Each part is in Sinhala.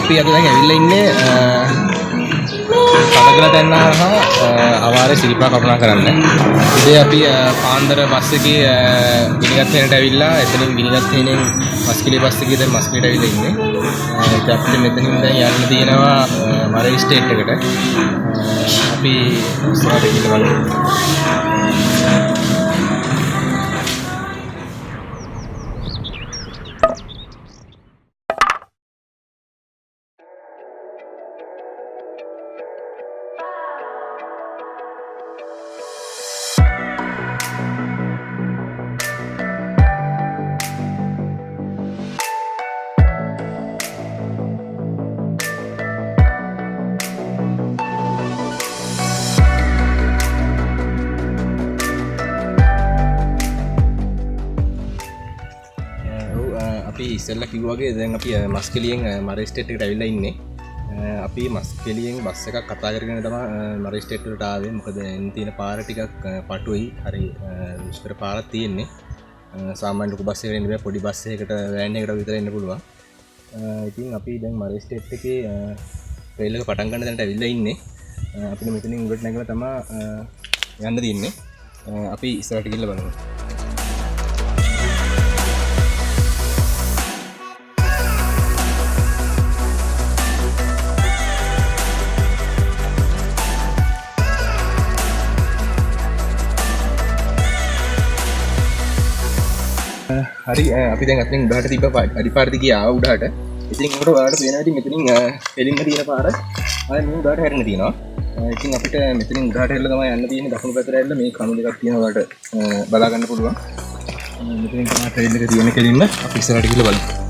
අපි අද දැන් ඇවිල්ලා ඉන්නේ සඳගල තැන්නාරහා අවාරේ සිරිපා කරුණා කරන්න. ඉතින් අපි පාන්දර බස් එකේ ගිනිගත් තැනට ඇවිල්ලා එතනින් ගිනිගත් තැනෙන් මස්කිලි බස් එකේ දැන් මස්කිලිට ඇවිල්ලා ඉන්නේ. ඉතින් අපිට මෙතනින් දැන් යන්න තියෙනවා මරේ ස්ටේට් එකට. අපි ඉස්සරහට ගිහින් බලමු. අපි ඉස්සෙල්ලා කිව්වා වගේ දැන් අපි මස්කෙලියෙන් මරේ ස්ටේට් එකට ඇවිල්ලා ඉන්නේ. අපි මස්කෙලියෙන් බස් එකක් කතා කරගෙන තමයි මරේ ස්ටේට් වලට ආවේ. මොකද එන්න තියෙන පාර ටිකක් පටුයි. හරි දුෂ්කර පාරක් තියෙන්නේ. සාමාන්‍ය ලොකු බස් එකකට එන්න බෑ. පොඩි බස් එකකට වෑන් එකකට විතර එන්න පුළුවන්. ඉතින් අපි දැන් මරේ ස්ටේට් එකේ රේල් එක පටන් ගන්න තැනට ඇවිල්ලා ඉන්නේ. අපිට මෙතනින් උඩට නැගලා තමයි යන්න තියෙන්නේ. අපි ඉස්සරහට ගිහිල්ලා බලමු. හරි අපි දැන් අතෙන් උඩට තිබ්බ අඩිපාරට ගියා උඩට. ඉතින් උඩට ඔයාලට පේනවා ඉතින් මෙතනින් එලින්ම තියෙන පාර ආයෙ මේ උඩට හැරෙන්න තියෙනවා. ඉතින් අපිට මෙතනින් උඩට හැරලා තමයි යන්න තියෙන්නේ. දකුණු පැත්තට හැරලා මේ කණු දෙකක් තියෙනවා ඔයාලට බලා ගන්න පුළුවන්. මෙතනින් තමයි ට්‍රේල් එක තියෙන්නේ කෙලින්ම. අපි ඉස්සරහට ගිහලා බලමු.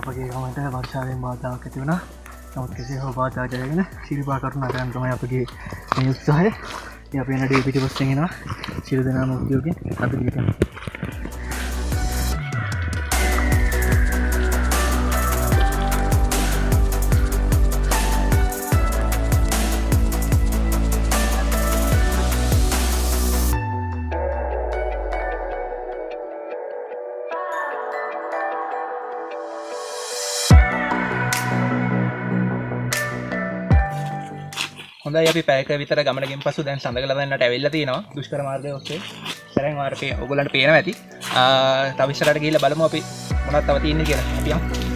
අපගේ ගමට වර්ෂාවෙන් බාධාවක් ඇති වුණා. නමුත් කෙසේ හෝ බාධා ජයගෙන සිරිපා කරුණා කරන්න තමයි අපගේ මේ උත්සාහය. ඉතින් අපි එනදී පිටිපස්සෙන් එනවා. සියලු දෙනාම උද්‍යෝගයෙන් අපි දිගටම හොඳයි අපි පැයක විතර ගමනකින් පසු දැන් සඳගල දැන්නට ඇවිල්ලා තියෙනවා දුෂ්කර මාර්ගය ඔස්සේ. සැරෙන් වාරේ ඔයගොල්ලන්ට පේනවා ඇති. තව ඉස්සරහට ගිහිල්ලා බලමු අපි මොනවද තව තියෙන්නේ කියලා. අපි යමු.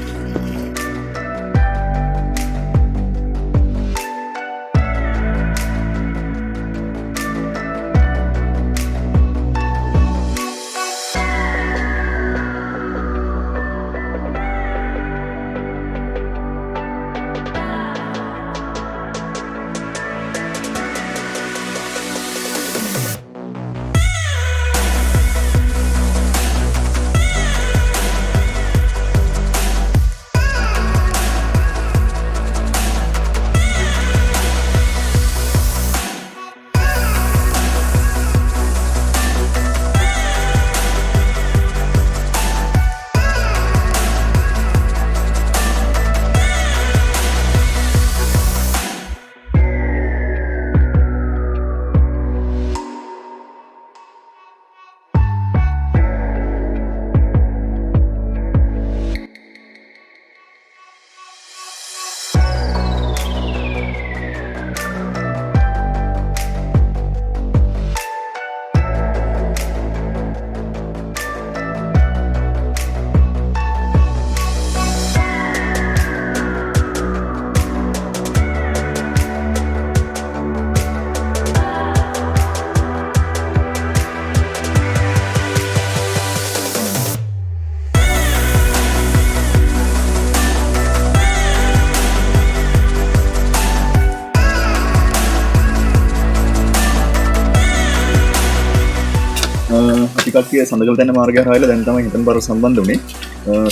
කට්ටිය සඳකල තැන්න මාර්ගය හරහා දැන් තමයි හිතන් බර සම්බන්ධ වුණේ.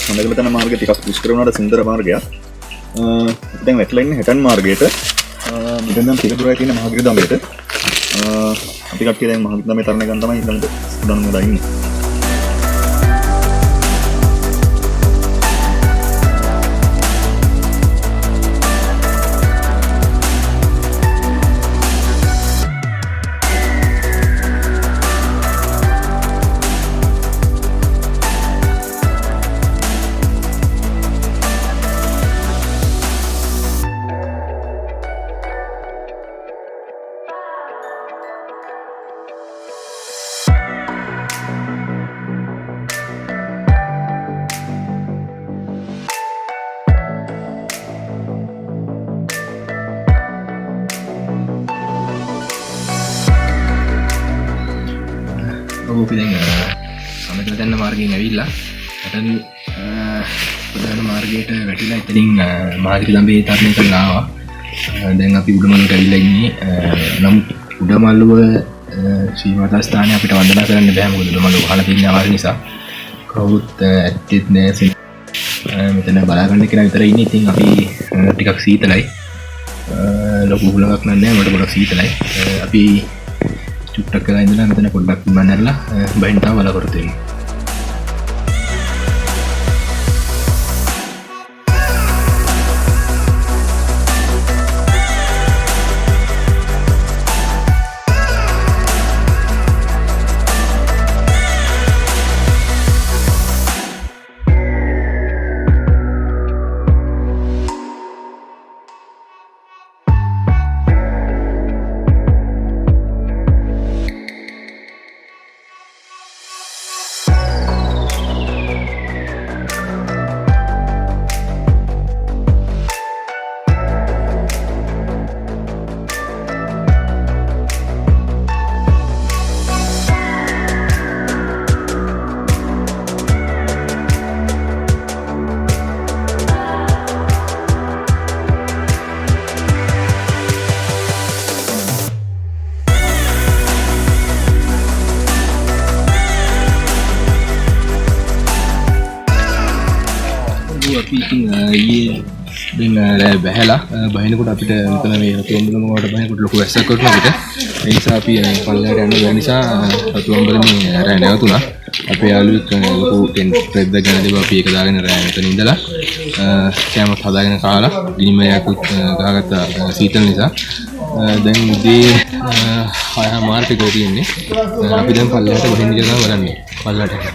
සඳකල තැන්න මාර්ගය ටිකක් දුෂ්කර වුණාට සුන්දර මාර්ගයක්. දැන් වැටලා ඉන්නේ හැටන් මාර්ගයට. මෙතන නම් ටික දුරයි තියෙන මහගිරි දමයට. අපි කට්ටිය දැන් මහගිරි දමේ තරණ ගන්න තමයි ඊළඟට උඩන් වෙලා ඉන්නේ. අපි දැන් සඳකල තැන්න මාර්ගයෙන් ඇවිල්ලා හැටන් ප්‍රධාන මාර්ගයට වැටිලා එතනින් මහගිරි දඹේ තරණය කරලා ආවා. දැන් අපි උඩමළුවට ඇවිල්ලා ඉන්නේ. නමුත් උඩමළුව ශ්‍රී මාතා ස්ථානය අපිට වන්දනා කරන්න බෑ. මොකද උඩමළුව වහලා තියෙන ආකාරය නිසා කවුරුත් ඇත්තෙත් නෑ. මෙතන බලා ගන්න කෙනා විතරයි ඉන්නේ. ඉතින් අපි ටිකක් සීතලයි. ලොකු හුලඟක් නෑ. මට පොඩක් සීතලයි. අපි චුට්ටක් කරලා ඉඳලා මෙතන පොඩ්ඩක් මන්නරලා බහින්න තමයි බලාපොරොත්තු වෙන්නේ. අපි ඉතින් ඊයේ දැන් රෑ බැහැලා බහිනකොට අපිට මෙතන මේ රතුම්බලම වලට බහිනකොට ලොකු වැස්සක් වටුණා අපිට. ඒ නිසා අපි පල්ලයට යන්න බැරි නිසා රතුම්බලමේ රෑ නැවතුණා. අපේ යාළුවෙක් ලොකු ටෙන්ට් එකක් දාගෙන ඉඳලා අපි ඒක දාගෙන රෑ මෙතන ඉඳලා කැමරත් හදාගෙන කාලා ගිනිමයක් ගහගත්ත සීතල නිසා දැන් උදේ 6 මාර්ගයක තියෙන්නේ. අපි දැන් පල්ලයට බහින්න කියලා බලන්නේ. පල්ලයට හරි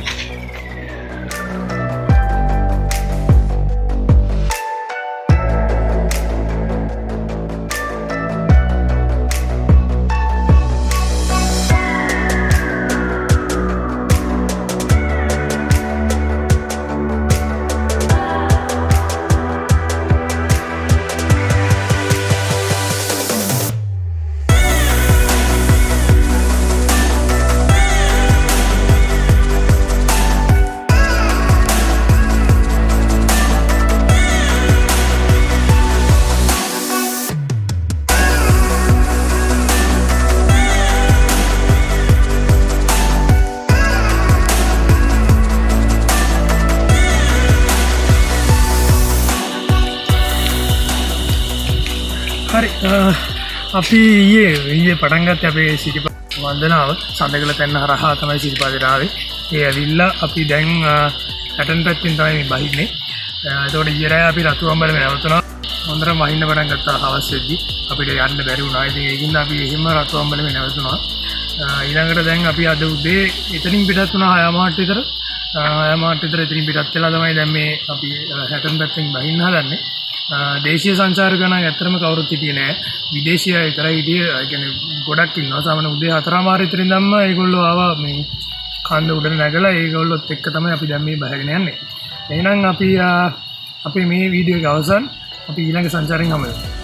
අපි ඊයේ පටන් ගත්තේ අපේ සිරිපා වන්දනාව සඳකල තැන්න හරහා තමයි සිරිපාදේට ආවේ. ඒ ඇවිල්ලා අපි දැන් හැටන් පැත්තෙන් තමයි බහින්නේ. එතකොට ඊයේ රෑ අපි රතුම්බලම නැවතුණා. හොඳට වහින්න පටන් ගත්තා හවස් වෙද්දි. අපිට යන්න බැරි වුණා. ඉතින් ඒකින්ද අපි එහෙම රතුම්බලම නැවතුණා. ඊළඟට දැන් අපි අද උදේ එතනින් පිටත් වුණා 6 මාට විතර. 6 මාට විතර එතනින් පිටත් වෙලා තමයි දැන් මේ අපි හැටන් පැත්තෙන් බහින්න හදන්නේ. දේශීය සංචාරක ගණන් ඇත්තටම කවුරුත් හිටියේ නෑ. විදේශීය විතරයි හිටියේ. ඒ කියන්නේ ගොඩක් ඉන්නවා. සාමාන්‍ය උදේ 4:00 විතර ඉඳන්ම ඒගොල්ලෝ ආවා මේ කන්ද උඩට නැගලා ඒගොල්ලොත් එක්ක තමයි අපි දැන් මේ බහගෙන යන්නේ. එහෙනම් අපි මේ වීඩියෝ එක අවසන් අපි ඊළඟ සංචාරයෙන් හමු වෙමු.